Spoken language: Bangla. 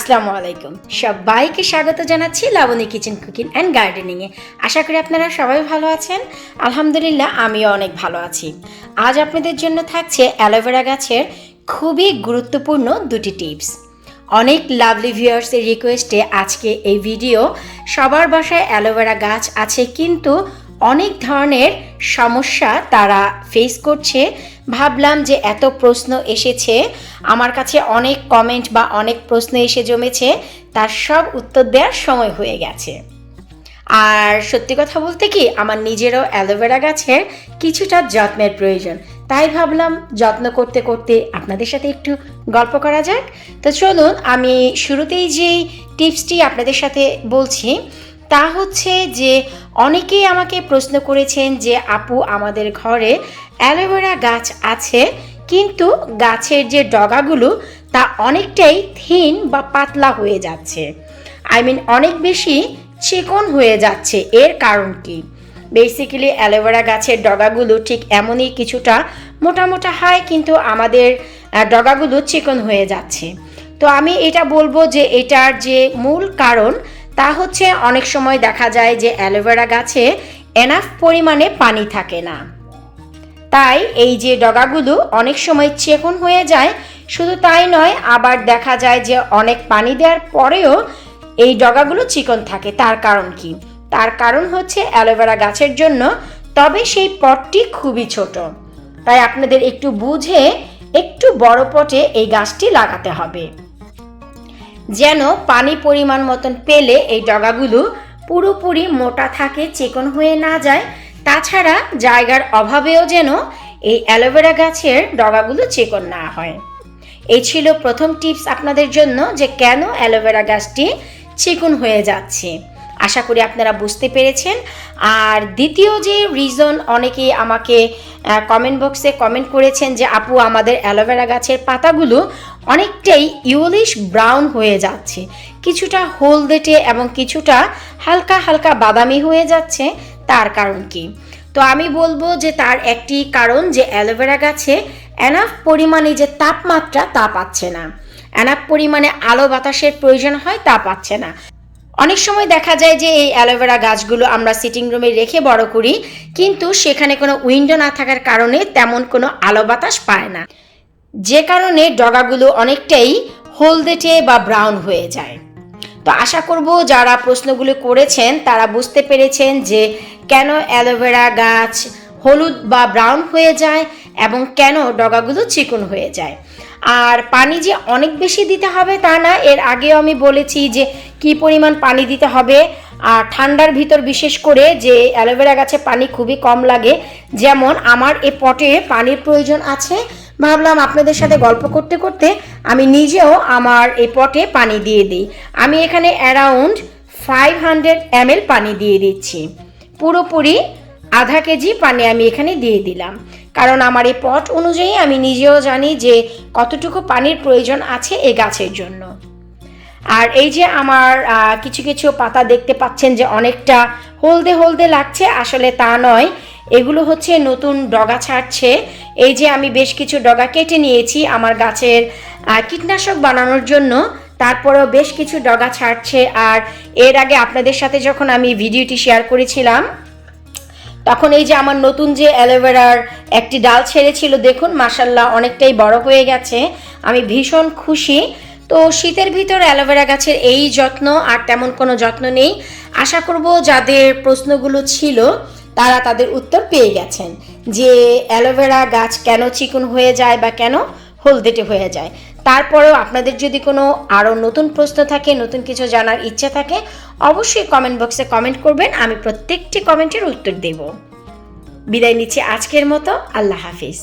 আসসালামু আলাইকুম, সবাইকে স্বাগত জানাচ্ছি লাবণী কিচেন কুকিং অ্যান্ড গার্ডেনিংয়ে। আশা করি আপনারা সবাই ভালো আছেন। আলহামদুলিল্লাহ, আমিও অনেক ভালো আছি। আজ আপনাদের জন্য থাকছে অ্যালোভেরা গাছের খুবই গুরুত্বপূর্ণ দুটি টিপস। অনেক লাভলি ভিউয়ার্সের রিকোয়েস্টে আজকে এই ভিডিও। সবার বাসায় অ্যালোভেরা গাছ আছে, কিন্তু অনেক ধরনের সমস্যা তারা ফেস করছে। ভাবলাম যে এত প্রশ্ন এসেছে আমার কাছে, অনেক কমেন্ট বা অনেক প্রশ্ন এসে জমেছে, তার সব উত্তর দেওয়ার সময় হয়ে গেছে। আর সত্যি কথা বলতে কি, আমার নিজেরও অ্যালোভেরা গাছের কিছুটা যত্নের প্রয়োজন, তাই ভাবলাম যত্ন করতে করতে আপনাদের সাথে একটু গল্প করা যাক। তো চলুন, আমি শুরুতেই যেই টিপসটি আপনাদের সাথে বলছি তা হচ্ছে যে অনেকেই আমাকে প্রশ্ন করেছেন যে আপু, আমাদের ঘরে অ্যালোভেরা গাছ আছে, কিন্তু গাছের যে ডগাগুলো তা অনেকটাই থিন বা পাতলা হয়ে যাচ্ছে, অনেক বেশি চিকন হয়ে যাচ্ছে। এর কারণ কি? বেসিক্যালি অ্যালোভেরা গাছের ডগাগুলো ঠিক এমনই, কিছুটা মোটা মোটা হয়, কিন্তু আমাদের ডগাগুলো চিকন হয়ে যাচ্ছে। তো আমি এটা বলবো যে এটার যে মূল কারণ তা হচ্ছে অনেক সময় দেখা যায় যে অ্যালোভেরা গাছে এনাফ পরিমাণে পানি থাকে না, তাই এই যে ডগাগুলো অনেক সময় চিকন হয়ে যায়। শুধু তাই নয়, আবার দেখা যায় যে অনেক পানি দেওয়ার পরেও এই ডগাগুলো চিকন থাকে। তার কারণ কি? তার কারণ হচ্ছে অ্যালোভেরা গাছের জন্য, তবে সেই পটটি খুবই ছোট, তাই আপনাদের একটু বুঝে একটু বড় পটে এই গাছটি লাগাতে হবে, যেন পানি পরিমাণ মতন পেলে এই ডগাগুলো পুরোপুরি মোটা থাকে, চিকন হয়ে না যায়। তাছাড়া জায়গার অভাবেও যেন এই অ্যালোভেরা গাছের ডগাগুলো চিকন না হয়। এই ছিল প্রথম টিপস আপনাদের জন্য, যে কেন অ্যালোভেরা গাছটি চিকন হয়ে যাচ্ছে। আশা করি আপনারা বুঝতে পেরেছেন। আর দ্বিতীয় যে রিজন, অনেকেই আমাকে কমেন্ট বক্সে কমেন্ট করেছেন যে আপু, আমাদের অ্যালোভেরা গাছের পাতাগুলো অনেকটাই ইয়েলোইশ ব্রাউন হয়ে যাচ্ছে, কিছুটা হলদেটে এবং কিছুটা হালকা হালকা বাদামি হয়ে যাচ্ছে। তার কারণ কি? তো আমি বলবো যে তার একটি কারণ যে অ্যালোভেরা গাছে এনাফ পরিমাণে যে তাপমাত্রা তা পাচ্ছে না, এনাফ পরিমাণে আলো বাতাসের প্রয়োজন হয় তা পাচ্ছে না। অনেক সময় দেখা যায় যে এই অ্যালোভেরা গাছগুলো আমরা সিটিং রুমে রেখে বড় করি, কিন্তু সেখানে কোনো উইন্ডো না থাকার কারণে তেমন কোনো আলো বাতাস পায় না, যে কারণে ডগাগুলো অনেকটাই হলদেটে বা ব্রাউন হয়ে যায়। তো আশা করব যারা প্রশ্নগুলো করেছেন তারা বুঝতে পেরেছেন যে কেন অ্যালোভেরা গাছ হলুদ বা ব্রাউন হয়ে যায় এবং কেন ডগাগুলো চিকন হয়ে যায়। আর পানি যে অনেক বেশি দিতে হবে তা না, এর আগেও আমি বলেছি যে কি পরিমাণ পানি দিতে হবে। আর ঠান্ডার ভিতর বিশেষ করে যে অ্যালোভেরা গাছে পানি খুবই কম লাগে, যেমন আমার এ পটে পানির প্রয়োজন আছে। ভাবলাম আপনাদের সাথে গল্প করতে করতে আমি নিজেও আমার এই পটে পানি দিয়ে দিই। আমি এখানে অ্যারাউন্ড 500 ml পানি দিয়ে দিচ্ছি, পুরোপুরি আধা কেজি পানি আমি এখানে দিয়ে দিলাম, কারণ আমার এই পট অনুযায়ী আমি নিজেও জানি যে কতটুকু পানির প্রয়োজন আছে এই গাছের জন্য। আর এই যে আমার কিছু কিছু পাতা দেখতে পাচ্ছেন যে অনেকটা হলদে হলদে লাগছে, আসলে তা নয়, এগুলো হচ্ছে নতুন ডগা ছাড়ছে। এই যে আমি বেশ কিছু ডগা কেটে নিয়েছি আমার গাছের কীটনাশক বানানোর জন্য, তারপরেও বেশ কিছু ডগা ছাড়ছে। আর এর আগে আপনাদের সাথে যখন আমি ভিডিওটি শেয়ার করেছিলাম, তখন এই যে আমার নতুন যে অ্যালোভেরার একটি ডাল ছেড়েছিল, দেখুন মাশাআল্লাহ অনেকটাই বড় হয়ে গেছে, আমি ভীষণ খুশি। তো শীতের ভিতর অ্যালোভেরা গাছের এই যত্ন, আর তেমন কোনো যত্ন নেই। আশা করব যাদের প্রশ্নগুলো ছিল তারা তাদের উত্তর পেয়ে গেছেন, যে অ্যালোভেরা গাছ কেন চিকন হয়ে যায় বা কেন হলদেটে হয়ে যায়। তারপরেও আপনাদের যদি কোনো আরও নতুন প্রশ্ন থাকে, নতুন কিছু জানার ইচ্ছা থাকে, অবশ্যই কমেন্ট বক্সে কমেন্ট করবেন, আমি প্রত্যেকটি কমেন্টের উত্তর দেব। বিদায় নিচ্ছি আজকের মতো, আল্লাহ হাফিজ।